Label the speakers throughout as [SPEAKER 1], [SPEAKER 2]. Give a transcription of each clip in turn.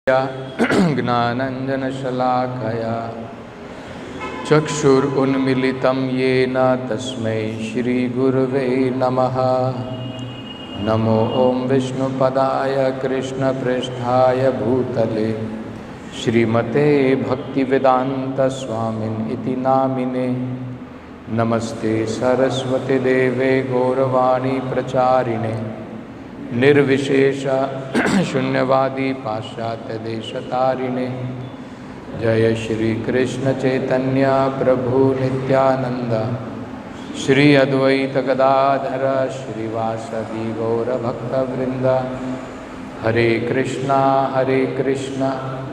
[SPEAKER 1] ज्ञानञ्जनशलाकया चक्षुरुन्मिलितं येन तस्मै श्रीगुरवे नमः। नमो ॐ विष्णुपदाय कृष्णप्रेष्ठाय भूतले श्रीमते भक्तिवेदान्तस्वामिन् इति नामिने। नमस्ते सरस्वती देवे गौरवाणी प्रचारिणे निर्विशेष शून्यवादी पाश्चात्य देशतारिणे। जय श्री कृष्ण चैतन्य प्रभु नित्यानंद श्री अद्वैत गदाधर श्रीवासदि गौर भक्तवृंद। हरे कृष्णा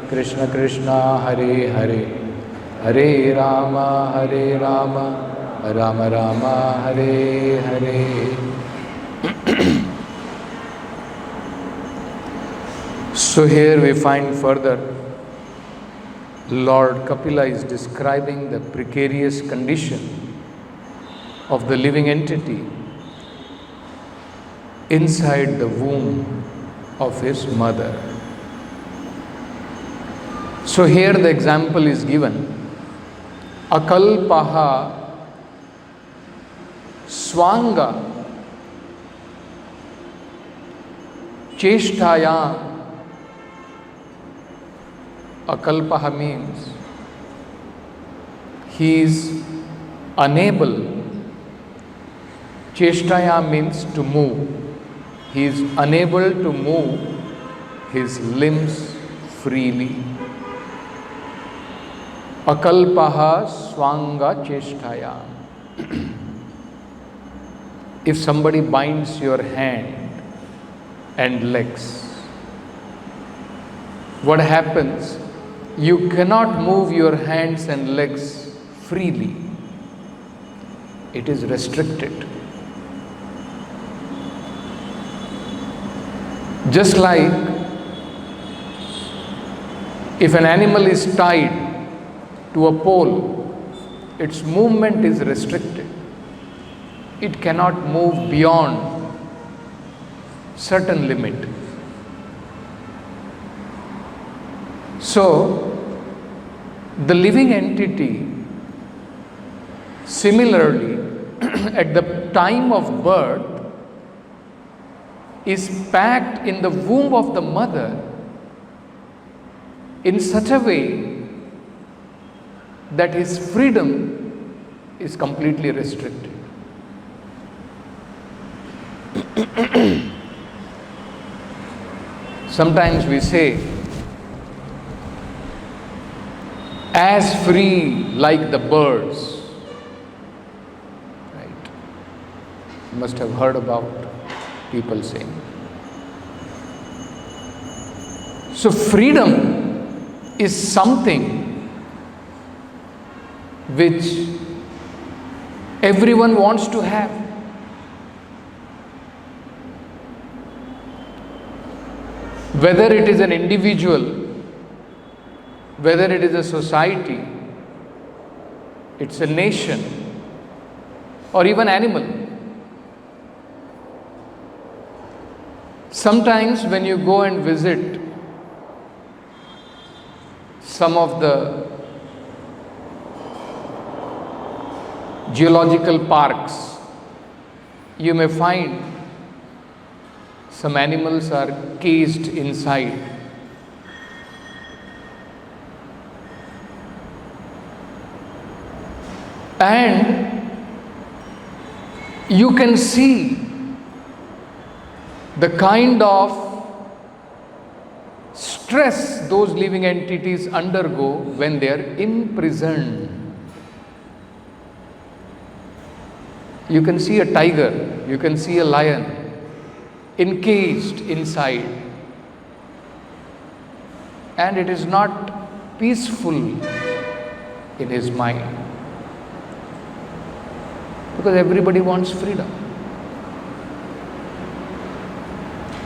[SPEAKER 1] कृष्ण कृष्णा हरे हरे, हरे Ram Ram Ram Hare Hare. So here we find further Lord Kapila is describing the precarious condition of the living entity inside the womb of his mother. So here the example is given. Akalpaha swanga cheshtaya. Akalpaha means he is unable. Cheshtaya means to move. He is unable to move his limbs freely. Akalpaha swanga cheshtaya. If somebody binds your hand and legs, what happens? You cannot move your hands and legs freely. It is restricted. Just like if an animal is tied to a pole, its movement is restricted. It cannot move beyond certain limit. So, the living entity, similarly, at the time of birth, is packed in the womb of the mother in such a way that his freedom is completely restricted. Sometimes we say, as free like the birds, right? You must have heard about people saying. So freedom is something which everyone wants to have. Whether it is an individual, whether it is a society, it's a nation, or even animal. Sometimes when you go and visit some of the geological parks, you may find some animals are caged inside. And you can see the kind of stress those living entities undergo when they are imprisoned. You can see a tiger, you can see a lion encaged inside, and it is not peaceful in his mind. Because everybody wants freedom.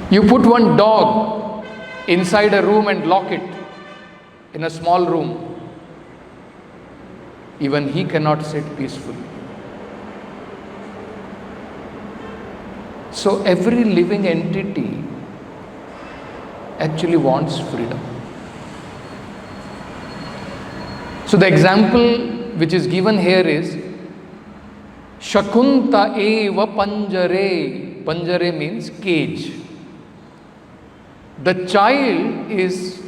[SPEAKER 1] You put one dog inside a room and lock it in a small room, even he cannot sit peacefully. So every living entity actually wants freedom. So the example which is given here is Shakunta eva panjare. Panjare means cage. The child is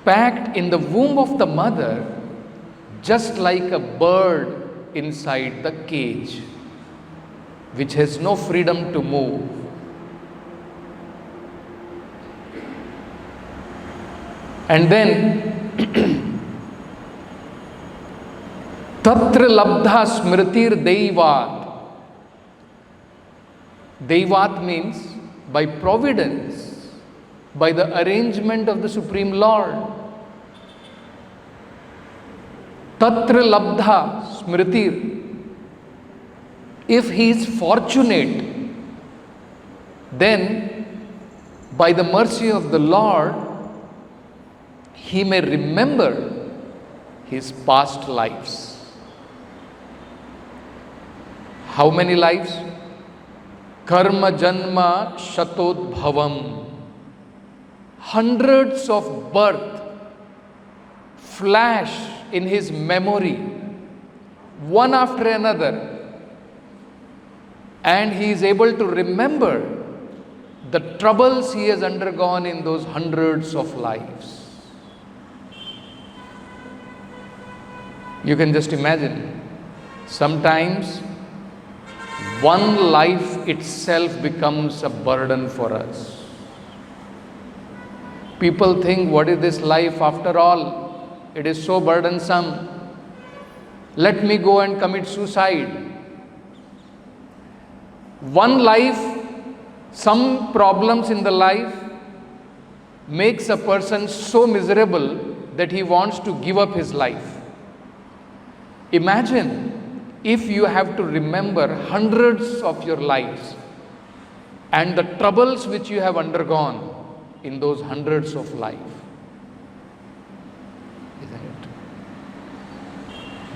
[SPEAKER 1] packed in the womb of the mother just like a bird inside the cage, which has no freedom to move. And then Tatra labdha smritir deivat. Deivat means by providence, by the arrangement of the Supreme Lord. Tatra labdha smritir. If he is fortunate, then by the mercy of the Lord, he may remember his past lives. How many lives? Karma janma shatodbhavam. Hundreds of birth flash in his memory, one after another, and he is able to remember the troubles he has undergone in those hundreds of lives. You can just imagine, sometimes one life itself becomes a burden for us. People think, what is this life after all? It is so burdensome. Let me go and commit suicide. One life, some problems in the life makes a person so miserable that he wants to give up his life. Imagine if you have to remember hundreds of your lives and the troubles which you have undergone in those hundreds of lives. Isn't it?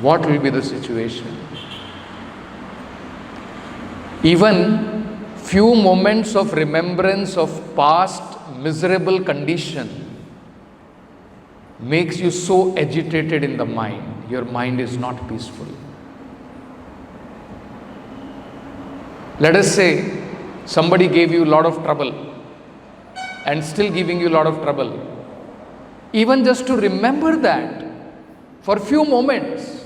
[SPEAKER 1] What will be the situation? Even few moments of remembrance of past miserable condition makes you so agitated in the mind. Your mind is not peaceful. Let us say somebody gave you a lot of trouble and still giving you a lot of trouble. Even just to remember that for few moments,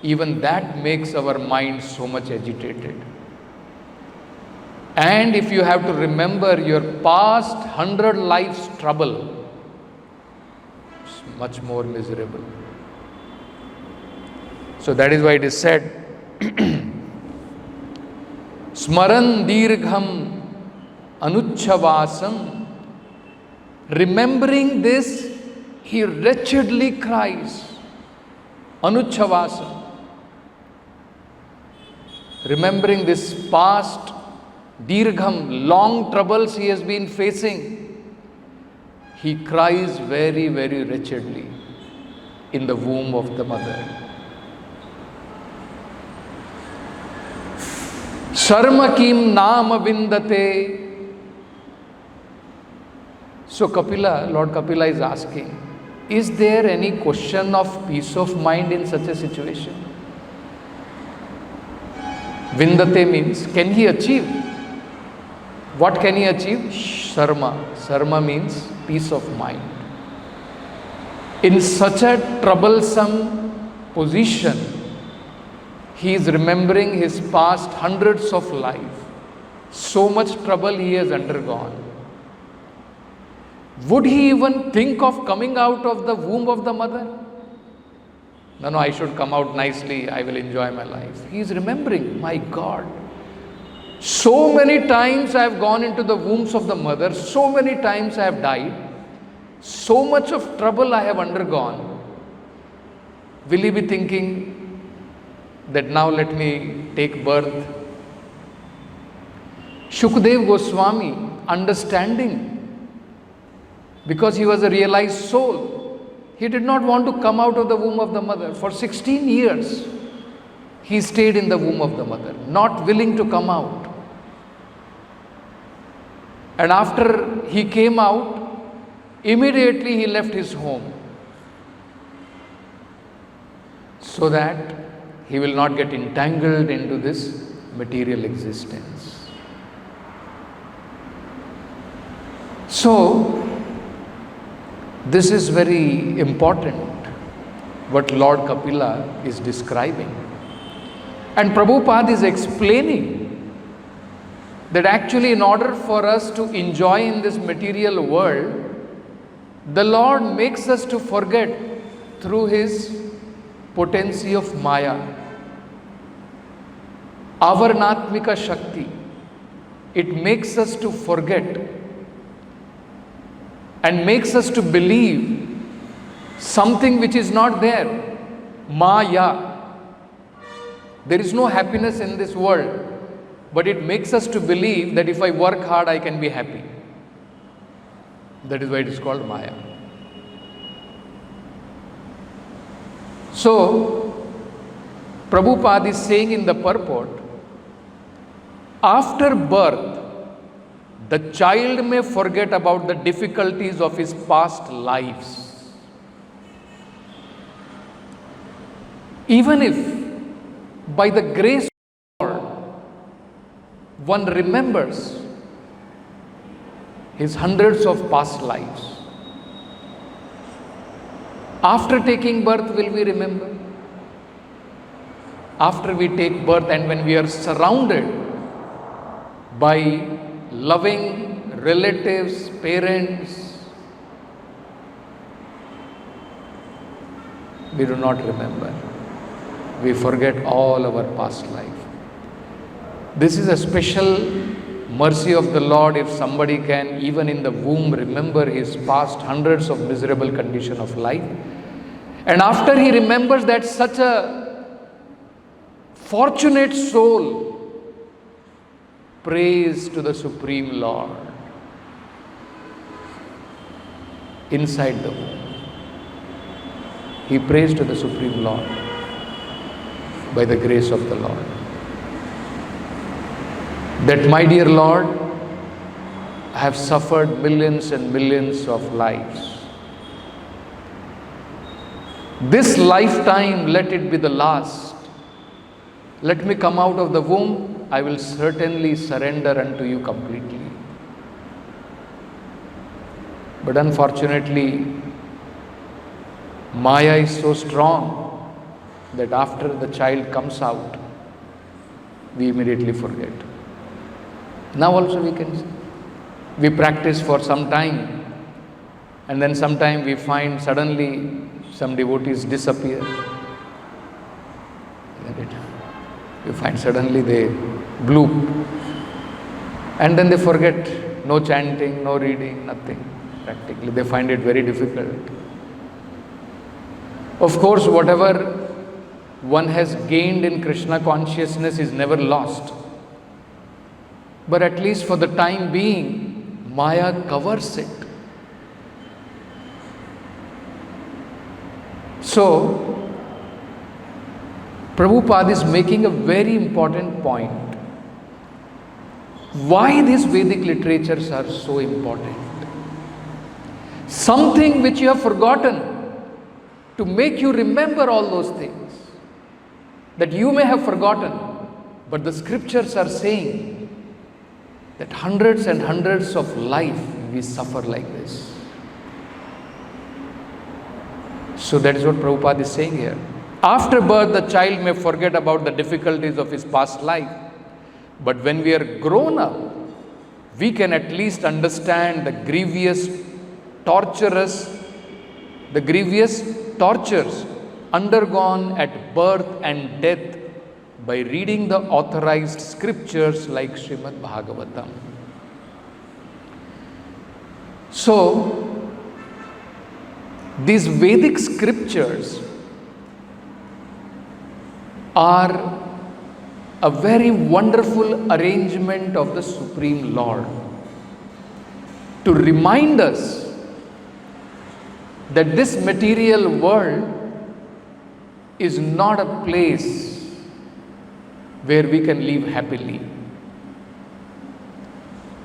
[SPEAKER 1] even that makes our mind so much agitated. And if you have to remember your past 100 lives' trouble, it's much more miserable. So that is why it is said, Smaran dirgham anuchavasam. Remembering this, he wretchedly cries. Anuchavasam. Remembering this past dirgham, long troubles he has been facing, he cries very, very wretchedly in the womb of the mother. Sarmakim nama vindate. So Lord Kapila is asking, is there any question of peace of mind in such a situation? Vindate means, can he achieve? What can he achieve? Sarma. Sarma means peace of mind. In such a troublesome position, he is remembering his past hundreds of lives. So much trouble he has undergone. Would he even think of coming out of the womb of the mother? No, I should come out nicely, I will enjoy my life. He is remembering, my God, so many times I have gone into the wombs of the mother, so many times I have died, so much of trouble I have undergone. Will he be thinking that now let me take birth? Shukdev Goswami, understanding, because he was a realized soul, he did not want to come out of the womb of the mother. For 16 years, he stayed in the womb of the mother, not willing to come out. And after he came out, immediately he left his home. so that he will not get entangled into this material existence. So, this is very important what Lord Kapila is describing. And Prabhupada is explaining that actually in order for us to enjoy in this material world, the Lord makes us to forget through His potency of Maya, Avarnatmika Shakti. It makes us to forget and makes us to believe something which is not there. Maya. There is no happiness in this world, but it makes us to believe that if I work hard, I can be happy. That is why it is called Maya. So, Prabhupada is saying in the purport, after birth, the child may forget about the difficulties of his past lives. Even if by the grace of the Lord, one remembers his hundreds of past lives. After taking birth, will we remember? After we take birth and when we are surrounded by loving relatives, parents, we do not remember. We forget all our past life. This is a special mercy of the Lord if somebody can, even in the womb, remember his past hundreds of miserable condition of life. And after he remembers that, such a fortunate soul prays to the Supreme Lord inside the womb. He prays to the Supreme Lord by the grace of the Lord. That, my dear Lord, I have suffered millions and millions of lives. This lifetime, let it be the last. Let me come out of the womb. I will certainly surrender unto you completely. But unfortunately, Maya is so strong that after the child comes out, we immediately forget. Now also we can see. We practice for some time and then sometime we find suddenly some devotees disappear. You find suddenly they bloop and then they forget. No chanting, no reading, nothing. Practically they find it very difficult. Of course, whatever one has gained in Krishna consciousness is never lost. But at least for the time being, Maya covers it. So, Prabhupada is making a very important point. Why these Vedic literatures are so important? Something which you have forgotten to make you remember all those things that you may have forgotten, but the scriptures are saying that hundreds and hundreds of life we suffer like this. So that is what Prabhupada is saying here. After birth, the child may forget about the difficulties of his past life. But when we are grown up, we can at least understand the grievous tortures undergone at birth and death by reading the authorized scriptures like Srimad Bhagavatam. So, these Vedic scriptures are a very wonderful arrangement of the Supreme Lord to remind us that this material world is not a place where we can live happily.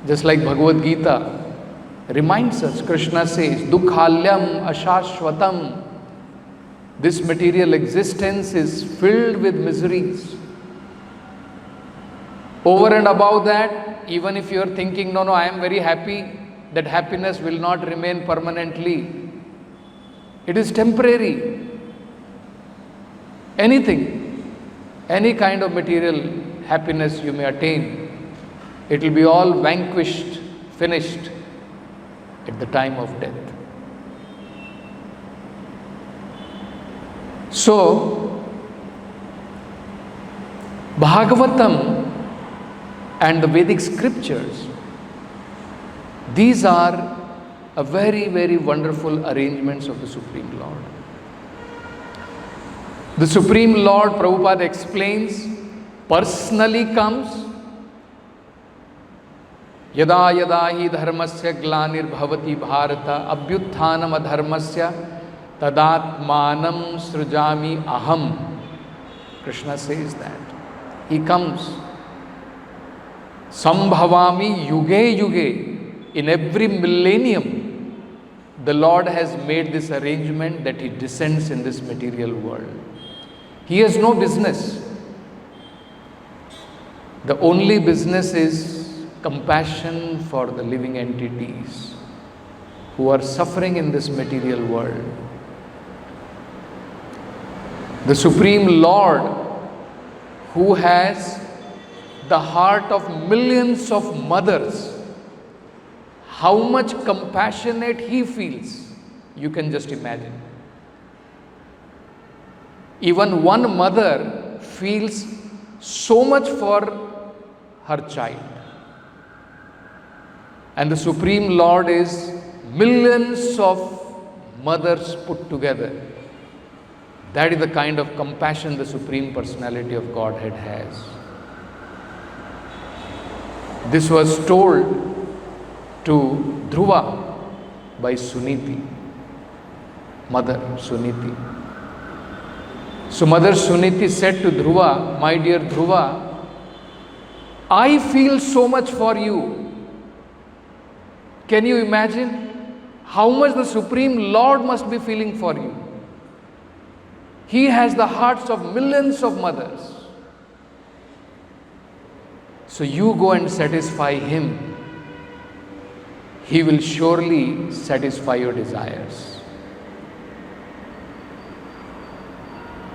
[SPEAKER 1] Just like Bhagavad Gita reminds us, Krishna says, Dukhalyam ashashvatam. This material existence is filled with miseries. Over and above that, even if you are thinking, no, I am very happy, that happiness will not remain permanently. It is temporary. Anything, any kind of material happiness you may attain, it will be all vanquished, finished at the time of death. So, Bhagavatam and the Vedic scriptures, these are a very, very wonderful arrangements of the Supreme Lord. The Supreme Lord, Prabhupada explains, personally comes. Yada yada hi dharmasya glanir bhavati bharata abhyutthanam adharmasya tadatmanam srujami aham. Krishna says that. He comes. Sambhavami yuge yuge. In every millennium, the Lord has made this arrangement that He descends in this material world. He has no business. The only business is compassion for the living entities who are suffering in this material world. The Supreme Lord, who has the heart of millions of mothers, how much compassionate He feels, you can just imagine. Even one mother feels so much for her child. And the Supreme Lord is millions of mothers put together. That is the kind of compassion the Supreme Personality of Godhead has. This was told to Dhruva by Suniti, Mother Suniti. So Mother Suniti said to Dhruva, my dear Dhruva, I feel so much for you. Can you imagine how much the Supreme Lord must be feeling for you? He has the hearts of millions of mothers. So you go and satisfy Him. He will surely satisfy your desires.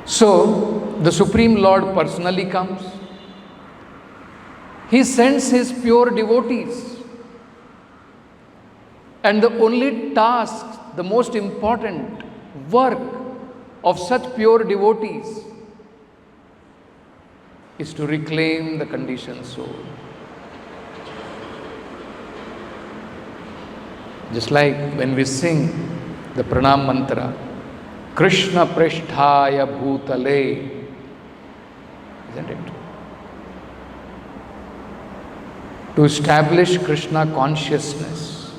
[SPEAKER 1] So, the Supreme Lord personally comes. He sends His pure devotees. And the only task, the most important work of such pure devotees is to reclaim the conditioned soul. Just like when we sing the Pranam Mantra, Krishna Prishthaya Bhutale, isn't it? To establish Krishna consciousness,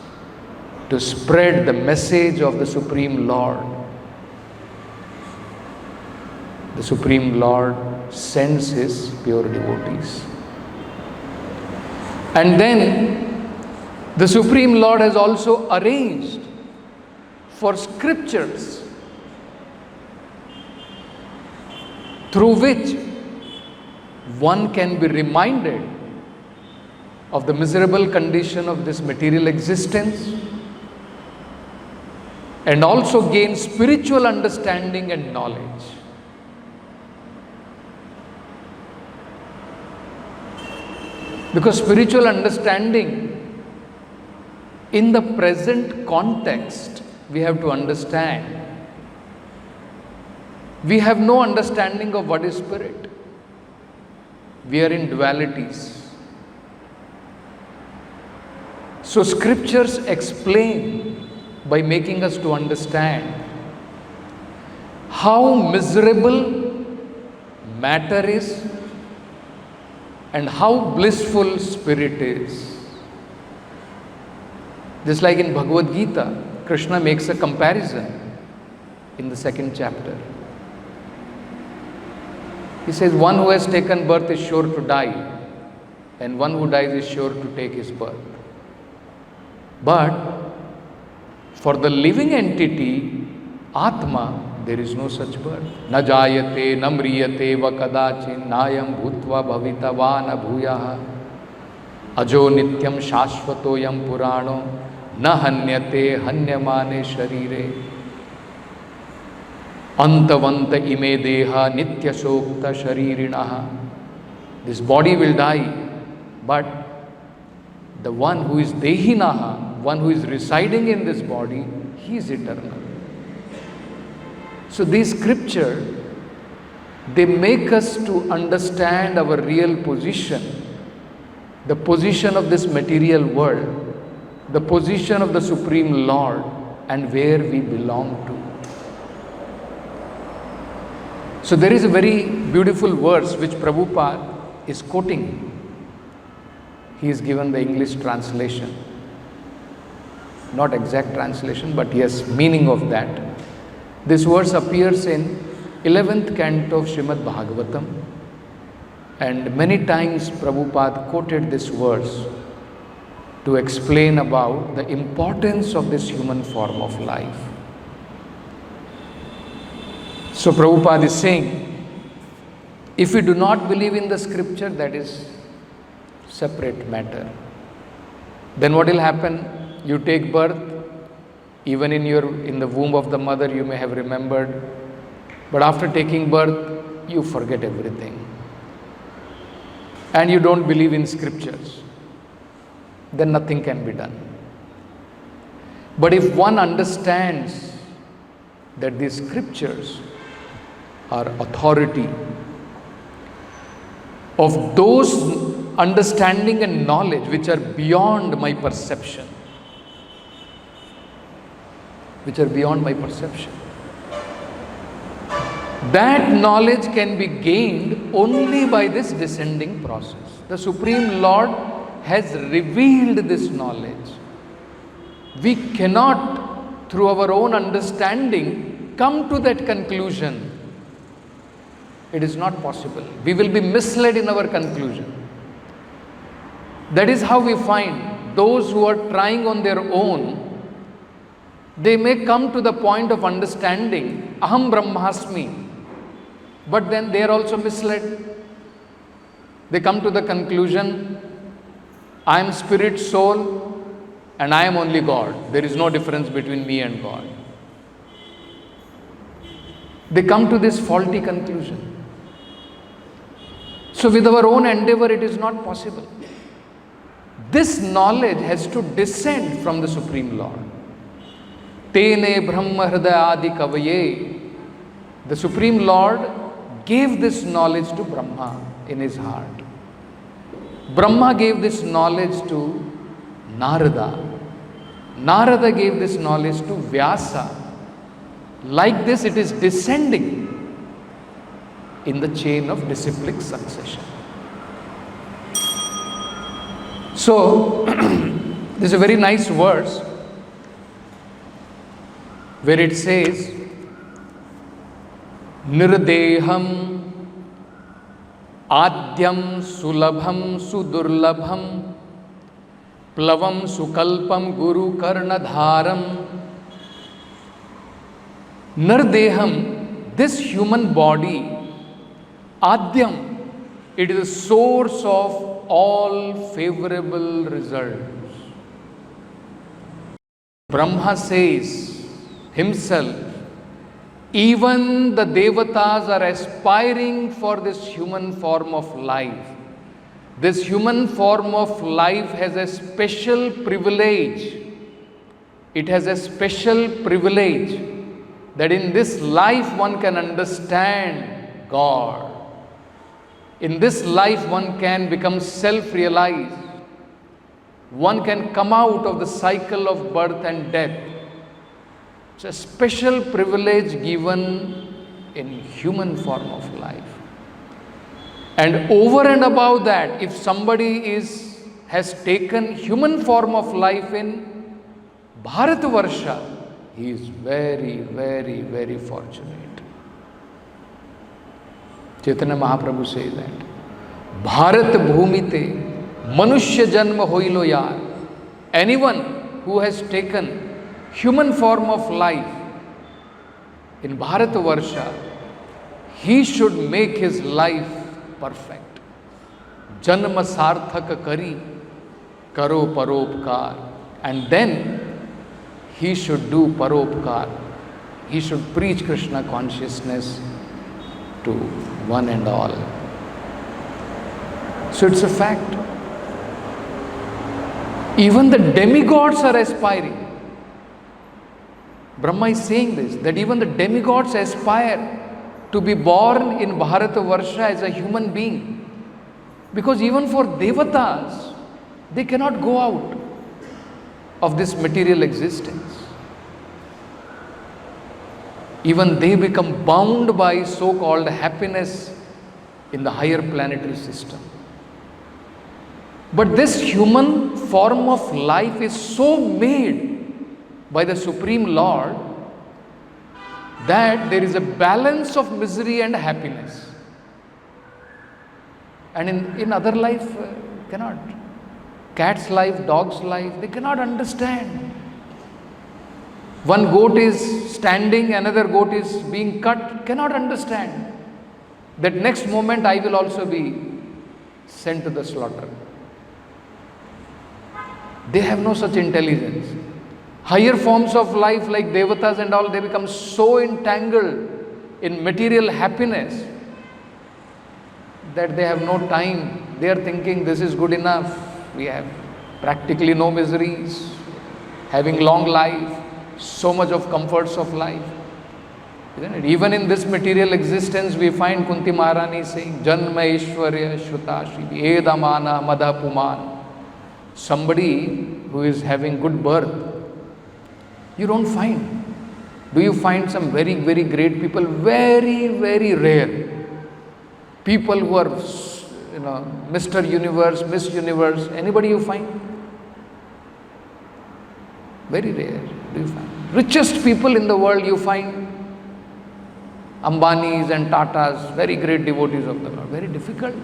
[SPEAKER 1] to spread the message of the Supreme Lord. The Supreme Lord sends His pure devotees. And then the Supreme Lord has also arranged for scriptures through which one can be reminded of the miserable condition of this material existence and also gain spiritual understanding and knowledge. Because spiritual understanding in the present context, we have to understand. We have no understanding of what is spirit. We are in dualities. So scriptures explain by making us to understand how miserable matter is and how blissful spirit is. Just like in Bhagavad Gita, Krishna makes a comparison in the 2nd chapter. He says, one who has taken birth is sure to die, and one who dies is sure to take his birth. But for the living entity, Atma, there is no such birth. Na jayate, na mriyate, va kadachin, nayam bhutva bhavita va na bhuyaha. Ajo nityam shashvatoyam purano, na hanyate hanyamane sharire. Antavanta ime deha nitya sokta sharirinaha. This body will die, but the one who is dehinaha, one who is residing in this body, he is eternal. So these scriptures, they make us to understand our real position, the position of this material world, the position of the Supreme Lord, and where we belong to. So there is a very beautiful verse which Prabhupada is quoting. He is given the English translation. Not exact translation, but yes, meaning of that. This verse appears in 11th Canto of Srimad Bhagavatam, and many times Prabhupada quoted this verse to explain about the importance of this human form of life. So Prabhupada is saying, if we do not believe in the scripture, that is separate matter. Then what will happen? You take birth, even in the womb of the mother you may have remembered, but after taking birth, you forget everything. And you don't believe in scriptures. Then nothing can be done. But if one understands that these scriptures are authority of those understanding and knowledge which are beyond my perception, that knowledge can be gained only by this descending process. The Supreme Lord has revealed this knowledge. We cannot, through our own understanding, come to that conclusion. It is not possible. We will be misled in our conclusion. That is how we find those who are trying on their own, they may come to the point of understanding Aham Brahmasmi, but then they are also misled. They come to the conclusion, I am spirit, soul, and I am only God. There is no difference between me and God. They come to this faulty conclusion. So with our own endeavor, it is not possible. This knowledge has to descend from the Supreme Lord. Tene Brahma Hridaya Adi Kavaye. The Supreme Lord gave this knowledge to Brahma in his heart. Brahma gave this knowledge to Narada. Narada gave this knowledge to Vyasa. Like this, it is descending in the chain of disciplic succession. So, this is a very nice verse where it says, Nirdeham Adyam Sulabham Sudurlabham Plavam Sukalpam Guru Karnadharam. Nirdeham, this human body, Adyam, it is the source of all favorable results. Brahma says himself, even the devatas are aspiring for this human form of life. This human form of life has a special privilege. It has a special privilege that in this life one can understand God. In this life one can become self-realized. One can come out of the cycle of birth and death. It's a special privilege given in human form of life. And over and above that, if somebody has taken human form of life in Bharatvarsha, he is very, very, very fortunate. Chaitanya Mahaprabhu says that Bharat Bhumite Manushya Janma Hoilo Yar. Anyone who has taken human form of life in Bharatavarsha, he should make his life perfect. Janma sarthak kari, karo paropkar. And then he should do paropkar. He should preach Krishna consciousness to one and all. So it's a fact. Even the demigods are aspiring. Brahma is saying this, that even the demigods aspire to be born in Bharatavarsha as a human being. Because even for devatas, they cannot go out of this material existence. Even they become bound by so-called happiness in the higher planetary system. But this human form of life is so made by the Supreme Lord that there is a balance of misery and happiness. And in other life, cannot. Cat's life, dog's life, they cannot understand. One goat is standing, another goat is being cut, cannot understand that next moment I will also be sent to the slaughter. They have no such intelligence. Higher forms of life like devatas and all, they become so entangled in material happiness that they have no time. They are thinking this is good enough. We have practically no miseries, having long life, so much of comforts of life. Isn't it? Even in this material existence, we find Kunti Maharani saying, Janma Aishwarya Shruta Shri Edamana Madhapuman. Somebody who is having good birth, you don't find. Do you find some very, very great people? Very, very rare. People who are, Mr. Universe, Miss Universe, anybody you find? Very rare. Do you find? Richest people in the world you find? Ambanis and Tatas, very great devotees of the Lord. Very difficult.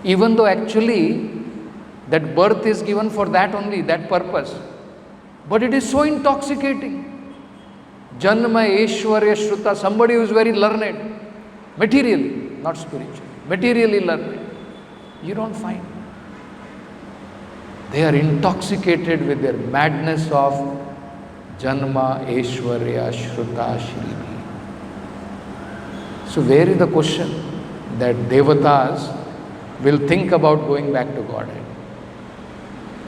[SPEAKER 1] Even though actually that birth is given for that only, that purpose. But it is so intoxicating. Janma Aishwarya Shruta, somebody who is very learned, materially, not spiritually, materially learned. You don't find. They are intoxicated with their madness of Janma Aishwarya Shruta Shri. So where is the question that devatas will think about going back to Godhead?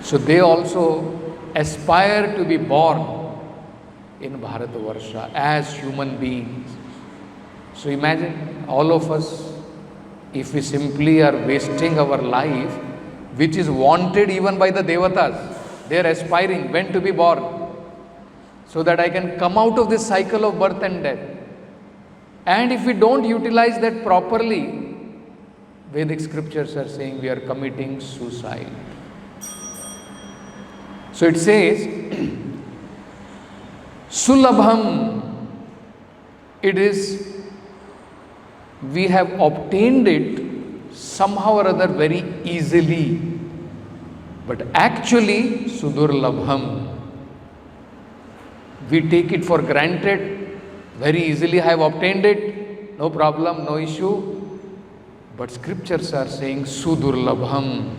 [SPEAKER 1] So they also aspire to be born in Bharatavarsha as human beings. So imagine all of us, if we simply are wasting our life, which is wanted even by the devatas, they are aspiring when to be born, so that I can come out of this cycle of birth and death. And if we don't utilize that properly, Vedic scriptures are saying we are committing suicide. So it says, Sulabham, it is, we have obtained it somehow or other very easily. But actually, Sudurlabham, we take it for granted. Very easily I have obtained it, no problem, no issue. But scriptures are saying Sudurlabham,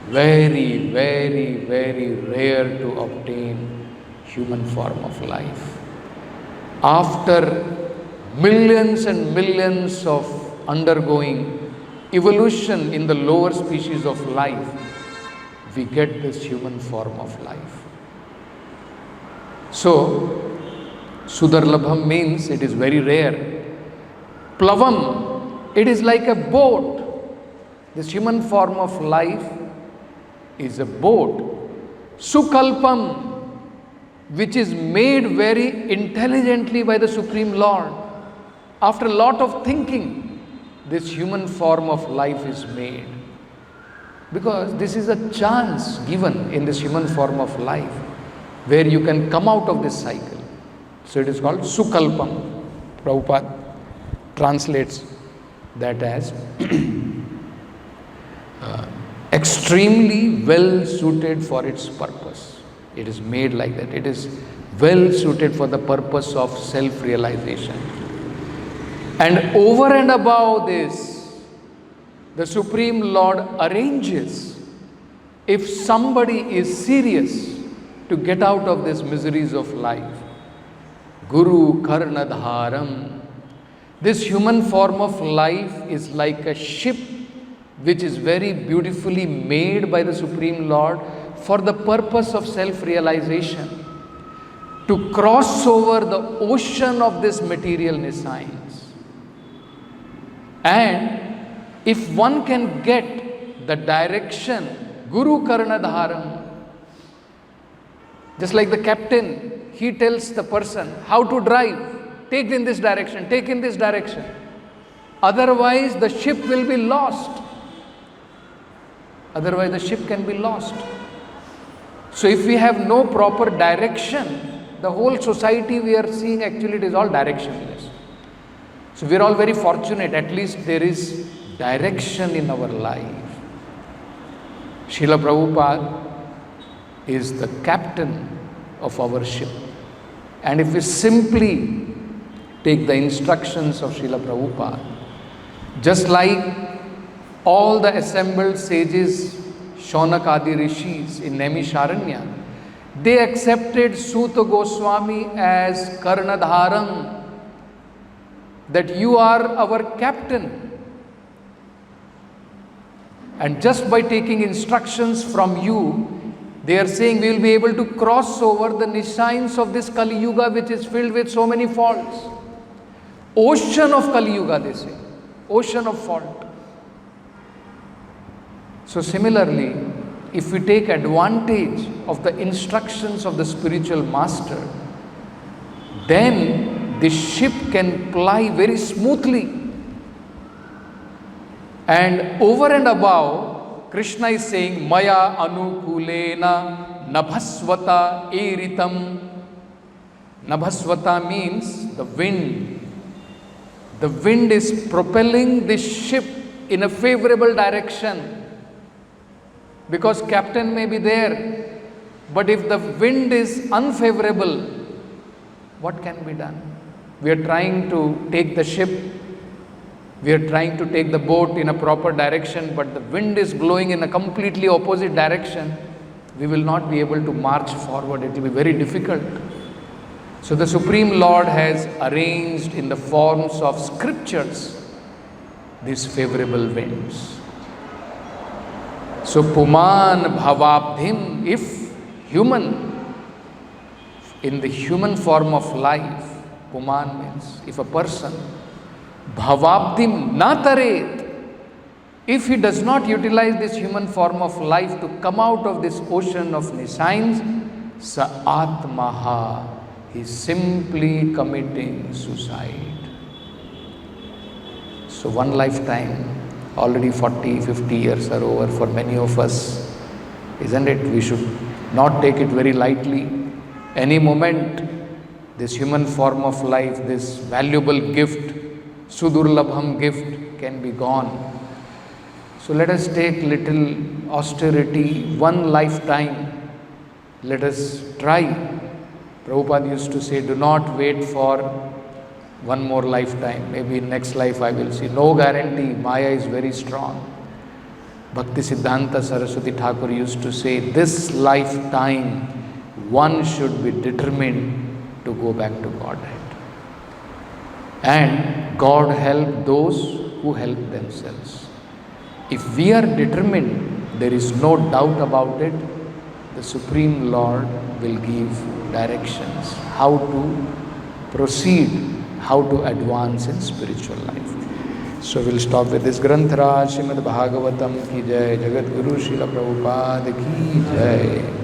[SPEAKER 1] very, very, very rare to obtain human form of life. After millions and millions of undergoing evolution in the lower species of life, we get this human form of life. So, Sudarlabham means it is very rare. Plavam, it is like a boat. This human form of life is a boat. Sukalpam, which is made very intelligently by the Supreme Lord. After a lot of thinking, this human form of life is made. Because this is a chance given in this human form of life, where you can come out of this cycle. So it is called Sukalpam. Prabhupada translates that as extremely well suited for its purpose. It is made like that. It is well suited for the purpose of self-realization. And over and above this, the Supreme Lord arranges, if somebody is serious to get out of these miseries of life, Guru Karnadharam. This human form of life is like a ship which is very beautifully made by the Supreme Lord for the purpose of self-realization, to cross over the ocean of this material nescience. And if one can get the direction, Guru Karnadharam, just like the captain, he tells the person how to drive, take in this direction, take in this direction. Otherwise, the ship will be lost. Otherwise, the ship can be lost. So, if we have no proper direction, the whole society we are seeing, actually it is all directionless. So, we are all very fortunate, at least there is direction in our life. Srila Prabhupada is the captain of our ship. And if we simply take the instructions of Srila Prabhupada, just like all the assembled sages, Shaunakadi Rishis in Naimisharanya, they accepted Suta Goswami as Karnadharam, that you are our captain. And just by taking instructions from you, they are saying we will be able to cross over the nescience of this Kali Yuga, which is filled with so many faults. Ocean of Kali Yuga, they say. Ocean of fault. So similarly, if we take advantage of the instructions of the spiritual master, then the ship can ply very smoothly. And over and above, Krishna is saying, Maya anukulena nabhasvata eritam. Nabhasvata means the wind. The wind is propelling this ship in a favorable direction. Because captain may be there, but if the wind is unfavorable, what can be done? We are trying to take the ship, we are trying to take the boat in a proper direction, but the wind is blowing in a completely opposite direction. We will not be able to march forward. It will be very difficult. So the Supreme Lord has arranged in the forms of scriptures these favorable winds. So Puman Bhavabdhim, if human, in the human form of life, Puman means if a person, Bhavabdhim nataret, if he does not utilize this human form of life to come out of this ocean of nescience, sa atmaha, he is simply committing suicide. So one lifetime, already 40, 50 years are over for many of us, isn't it? We should not take it very lightly. Any moment, this human form of life, this valuable gift, Sudurlabham gift, can be gone. So let us take little austerity, one lifetime. Let us try. Prabhupada used to say, do not wait for one more lifetime. Maybe next life I will see. No guarantee. Maya is very strong. Bhakti Siddhanta Saraswati Thakur used to say, this lifetime one should be determined to go back to Godhead. And God help those who help themselves. If we are determined, there is no doubt about it, the Supreme Lord will give directions how to proceed, how to advance in spiritual life. So we'll stop with this Granthra, Srimad Bhagavatam ki jai, Jagat Guru Srila Prabhupada ki jai.